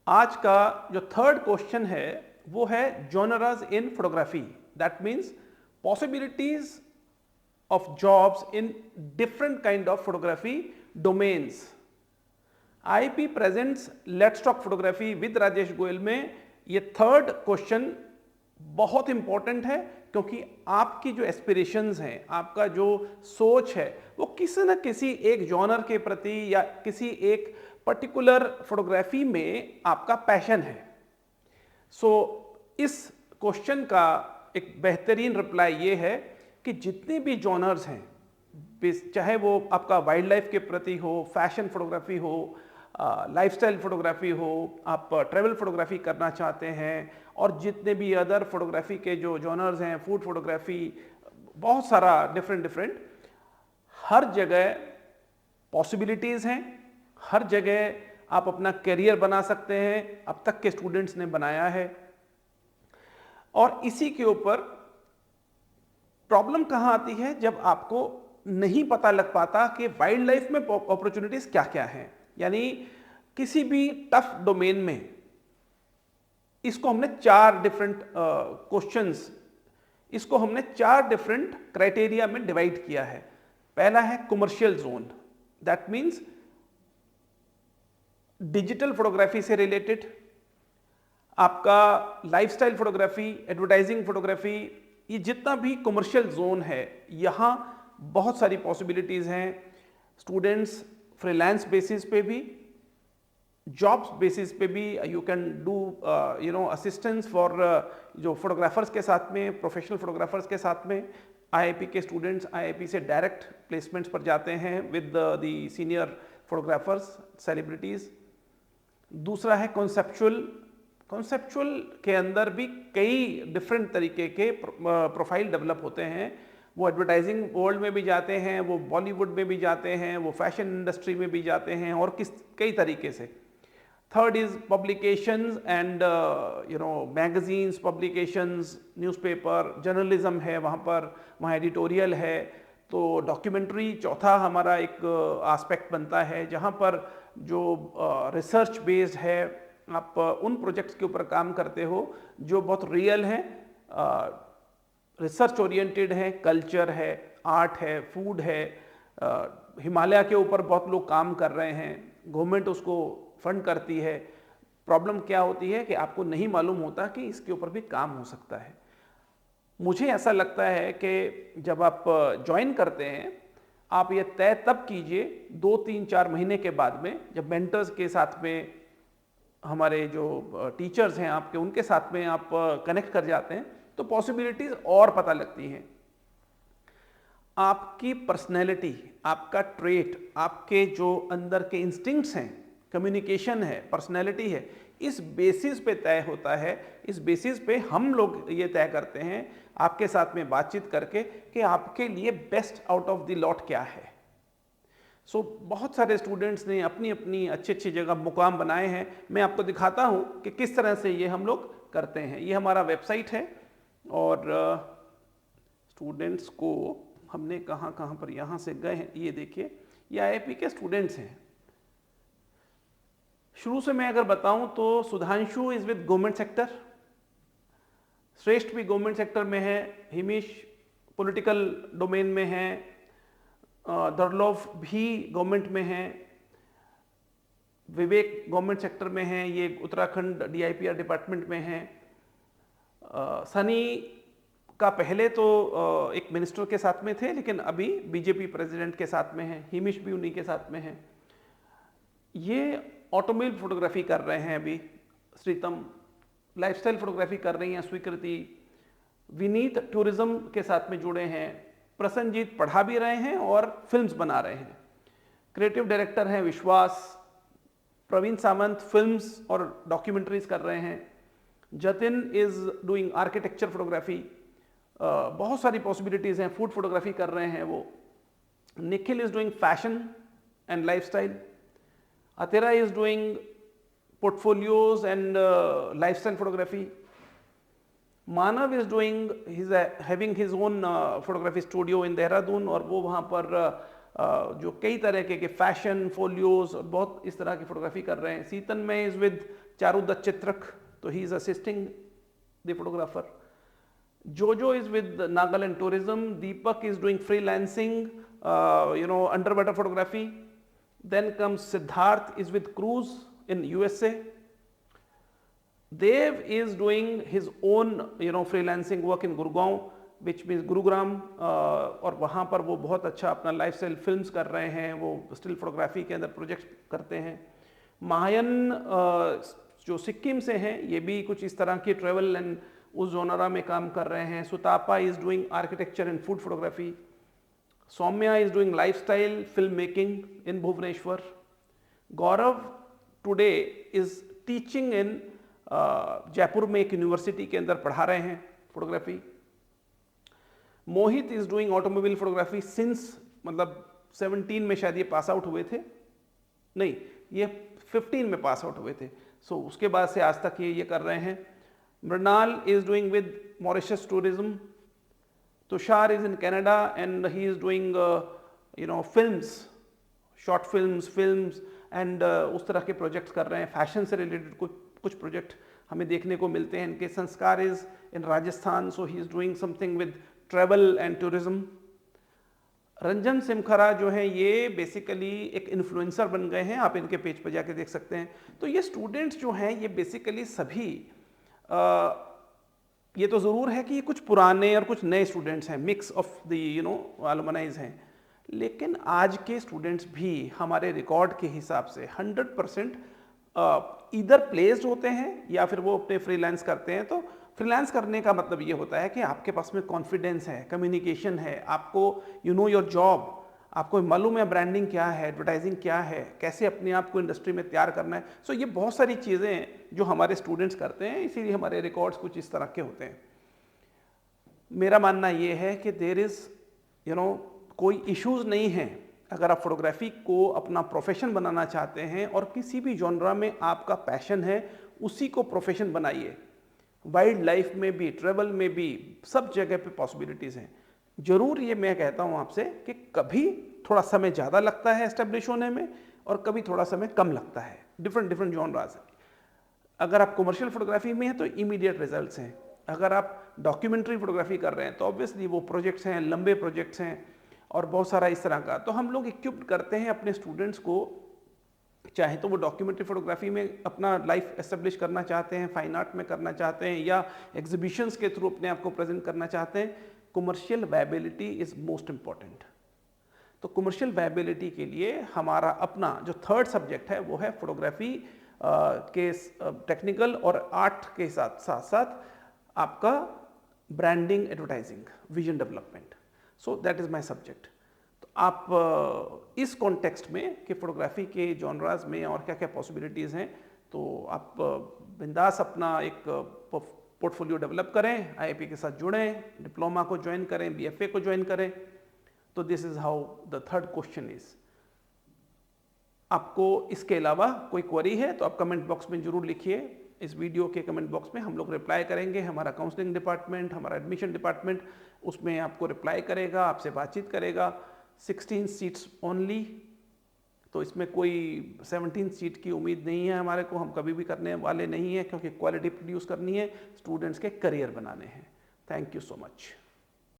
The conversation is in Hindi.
आज का जो थर्ड क्वेश्चन है वो है genres in photography, that means possibilities of jobs in different kind of photography domains. IIP presents Let's Talk Photography with Rajesh Goyal में ये थर्ड क्वेश्चन बहुत इंपॉर्टेंट है, क्योंकि आपकी जो एस्पिरेशंस हैं, आपका जो सोच है, वो किसी न किसी एक जॉनर के प्रति या किसी एक पर्टिकुलर फोटोग्राफी में आपका पैशन है। सो इस क्वेश्चन का एक बेहतरीन रिप्लाई ये है कि जितने भी जॉनर्स हैं, चाहे वो आपका वाइल्ड लाइफ के प्रति हो, फैशन फोटोग्राफी हो, लाइफस्टाइल फोटोग्राफी हो, आप ट्रैवल फोटोग्राफी करना चाहते हैं, और जितने भी अदर फोटोग्राफी के जो जॉनर्स हैं, फूड फोटोग्राफी, बहुत सारा डिफरेंट, हर जगह पॉसिबिलिटीज़ हैं, हर जगह आप अपना करियर बना सकते हैं, अब तक के स्टूडेंट्स ने बनाया है। और इसी के ऊपर प्रॉब्लम कहाँ आती है, जब आपको नहीं पता लग पाता कि वाइल्ड लाइफ में अपॉर्चुनिटीज क्या क्या हैं। यानी किसी भी टफ डोमेन में इसको हमने चार डिफरेंट क्वेश्चंस, इसको हमने चार डिफरेंट क्राइटेरिया में डिवाइड किया है। पहला है commercial zone, that means digital photography से रिलेटेड, आपका लाइफस्टाइल फोटोग्राफी, एडवर्टाइजिंग फोटोग्राफी, ये जितना भी कमर्शियल जोन है, यहाँ बहुत सारी पॉसिबिलिटीज़ हैं। स्टूडेंट्स फ्रीलांस बेसिस पे भी, जॉब्स बेसिस पे भी you can do assistance for जो फोटोग्राफर्स के साथ में, प्रोफेशनल फोटोग्राफर्स के साथ में। आईआईपी के स्टूडेंट्स आईआईपी से डायरेक्ट प्लेसमेंट्स पर जाते हैं with the senior photographers, celebrities. दूसरा है कॉन्सेप्चुअल के अंदर भी कई डिफरेंट तरीके के प्रोफाइल डेवलप होते हैं। वो एडवर्टाइजिंग वर्ल्ड में भी जाते हैं, वो बॉलीवुड में भी जाते हैं, वो फैशन इंडस्ट्री में भी जाते हैं, और कई तरीके से। Third is publications and magazines, publications, newspaper, journalism है वहाँ एडिटोरियल है, तो डॉक्यूमेंट्री चौथा हमारा एक एस्पेक्ट बनता है, जहाँ पर जो रिसर्च बेस्ड है, आप उन प्रोजेक्ट्स के ऊपर काम करते हो जो बहुत रियल हैं, रिसर्च ओरिएंटेड है, कल्चर है, आर्ट है, फूड है। हिमालय के ऊपर बहुत लोग काम कर रहे हैं, गवर्नमेंट उसको फंड करती है। प्रॉब्लम क्या होती है कि आपको नहीं मालूम होता कि इसके ऊपर भी काम हो सकता है। मुझे ऐसा लगता है कि जब आप ज्वाइन करते हैं, आप ये तय तब कीजिए 2, 3, 4 महीने के बाद में, जब मेंटर्स के साथ में, हमारे जो टीचर्स हैं आपके, उनके साथ में आप कनेक्ट कर जाते हैं, तो पॉसिबिलिटीज और पता लगती हैं। आपकी पर्सनैलिटी, आपका ट्रेट, आपके जो अंदर के इंस्टिंक्ट्स हैं, कम्युनिकेशन है, पर्सनैलिटी है, इस बेसिस पे तय होता है। इस बेसिस पे हम लोग ये तय करते हैं आपके साथ में बातचीत करके कि आपके लिए best out of the lot क्या है। सो बहुत सारे स्टूडेंट्स ने अपनी अपनी अच्छी जगह मुकाम बनाए हैं। मैं आपको दिखाता हूँ कि किस तरह से ये हम लोग करते हैं। ये हमारा वेबसाइट है, और स्टूडेंट्स को हमने कहाँ पर यहाँ से गए हैं, ये देखिए, ये आईआईपी के स्टूडेंट्स हैं। शुरू से मैं अगर बताऊं तो Sudhanshu is with government sector, श्रेष्ठ भी गवर्नमेंट सेक्टर में है, हिमेश पॉलिटिकल डोमेन में है, दरलोव भी गवर्नमेंट में है, विवेक गवर्नमेंट सेक्टर में है, ये उत्तराखंड डीआईपीआर डिपार्टमेंट में है। सनी का पहले तो एक मिनिस्टर के साथ में थे, लेकिन अभी बीजेपी प्रेसिडेंट के साथ में है। हिमेश भी उन्हीं के साथ में है। ये ऑटोमोबाइल फोटोग्राफी कर रहे हैं अभी श्रीतम, लाइफस्टाइल फोटोग्राफी कर रही हैं स्वीकृति, विनीत टूरिज्म के साथ में जुड़े हैं, प्रसन्नजीत पढ़ा भी रहे हैं और फिल्म्स बना रहे हैं, क्रिएटिव डायरेक्टर हैं विश्वास, प्रवीण सामंत फिल्म्स और डॉक्यूमेंट्रीज कर रहे हैं, Jatin is doing architecture photography, बहुत सारी पॉसिबिलिटीज़ हैं, फूड फोटोग्राफी कर रहे हैं वो, Nikhil is doing fashion and lifestyle, Atera is doing portfolios and lifestyle photography. Manav is doing, he's having his own photography studio in Dehradun, और वो वहाँ पर जो कई तरह के फैशन फोलियोज और बहुत इस तरह की फोटोग्राफी कर रहे हैं। सीतन में is with Charudat Chitrak, so he is assisting the photographer. Jojo is with Nagaland Tourism. Deepak is doing freelancing, underwater photography. Then comes Siddharth is with cruise in USA. Dev is doing his own freelancing work in Gurgaon, which means Gurugram, और वहाँ पर वो बहुत अच्छा अपना लाइफस्टाइल फिल्म्स कर रहे हैं, वो स्टिल फोटोग्राफी के अंदर प्रोजेक्ट करते हैं। महायन जो सिक्किम से हैं, ये भी कुछ इस तरह के ट्रैवल एंड उस जोनरा में काम कर रहे हैं। Sutapa is doing architecture and food photography. Saumya is doing lifestyle film making in Bhubaneswar. Gaurav today is teaching in Jaipur में एक यूनिवर्सिटी के अंदर पढ़ा रहे हैं photography. Mohit is doing automobile photography since 17 में शायद ये पास आउट हुए थे, नहीं ये 15 में पास आउट हुए थे, सो उसके बाद से आज तक ये कर रहे हैं। Mrinal is doing with Mauritius tourism. Tushar is in Canada and he is doing films, short films and उस तरह के प्रोजेक्ट्स कर रहे हैं। फैशन से रिलेटेड कुछ प्रोजेक्ट हमें देखने को मिलते हैं। इनके Sanskar is in Rajasthan, so he is doing something with travel and tourism. Ranjan Simkhara जो है ये बेसिकली एक इन्फ्लुएंसर बन गए हैं, आप इनके पेज पर जाके देख सकते हैं। तो ये स्टूडेंट्स जो हैं ये बेसिकली सभी ये तो ज़रूर है कि ये कुछ पुराने और कुछ नए स्टूडेंट्स हैं, मिक्स ऑफ द एलुमनाइज हैं, लेकिन आज के स्टूडेंट्स भी हमारे रिकॉर्ड के हिसाब से 100% इधर प्लेस्ड होते हैं या फिर वो अपने फ्रीलांस करते हैं। तो फ्रीलांस करने का मतलब ये होता है कि आपके पास में कॉन्फिडेंस है, कम्युनिकेशन है, आपको योर जॉब, आपको मालूम है ब्रांडिंग क्या है, एडवर्टाइजिंग क्या है, कैसे अपने आप को इंडस्ट्री में तैयार करना है। सो ये बहुत सारी चीज़ें हैं जो हमारे स्टूडेंट्स करते हैं, इसीलिए हमारे रिकॉर्ड्स कुछ इस तरह के होते हैं। मेरा मानना ये है कि देयर इज़ कोई इश्यूज़ नहीं है अगर आप फोटोग्राफी को अपना प्रोफेशन बनाना चाहते हैं और किसी भी जॉनरा में आपका पैशन है, उसी को प्रोफेशन बनाइए। वाइल्ड लाइफ में भी, ट्रैवल में भी, सब जगह पे पॉसिबिलिटीज़ हैं। ज़रूर ये मैं कहता हूँ आपसे कि कभी थोड़ा समय ज़्यादा लगता है एस्टेब्लिश होने में और कभी थोड़ा समय कम लगता है, डिफरेंट जॉनराज हैं। अगर आप कमर्शियल फोटोग्राफी में हैं तो इमीडिएट रिजल्ट्स हैं। अगर आप डॉक्यूमेंट्री फोटोग्राफी कर रहे हैं तो ऑब्वियसली वो प्रोजेक्ट्स हैं, लंबे प्रोजेक्ट्स हैं और बहुत सारा इस तरह का। तो हम लोग इक्विप्ड करते हैं अपने स्टूडेंट्स को, चाहे तो वो डॉक्यूमेंट्री फोटोग्राफी में अपना लाइफ एस्टेब्लिश करना चाहते हैं, फाइन आर्ट में करना चाहते हैं या एग्जीबिशंस के थ्रू अपने आप को प्रेजेंट करना चाहते हैं। Commercial viability is most important. तो कमर्शियल वायबिलिटी के लिए हमारा अपना जो थर्ड सब्जेक्ट है वो है फोटोग्राफी के टेक्निकल और आर्ट के साथ साथ आपका branding, advertising, vision development. So that is my subject. तो आप इस कॉन्टेक्स्ट में कि फोटोग्राफी के जॉनराज में और क्या क्या पॉसिबिलिटीज़ हैं, तो आप बिंदास अपना एक पोर्टफोलियो डेवलप करें, आईआईपी के साथ जुड़ें, डिप्लोमा को ज्वाइन करें, बीएफए को ज्वाइन करें। तो this is how the third question is. आपको इसके अलावा कोई क्वेरी है तो आप कमेंट बॉक्स में ज़रूर लिखिए। इस वीडियो के कमेंट बॉक्स में हम लोग रिप्लाई करेंगे। हमारा काउंसलिंग डिपार्टमेंट, हमारा एडमिशन डिपार्टमेंट उसमें आपको रिप्लाई करेगा, आपसे बातचीत करेगा। 16 सीट्स ओनली, तो इसमें कोई 17 सीट की उम्मीद नहीं है हमारे को, हम कभी भी करने वाले नहीं हैं, क्योंकि क्वालिटी प्रोड्यूस करनी है, स्टूडेंट्स के करियर बनाने हैं। Thank you so much.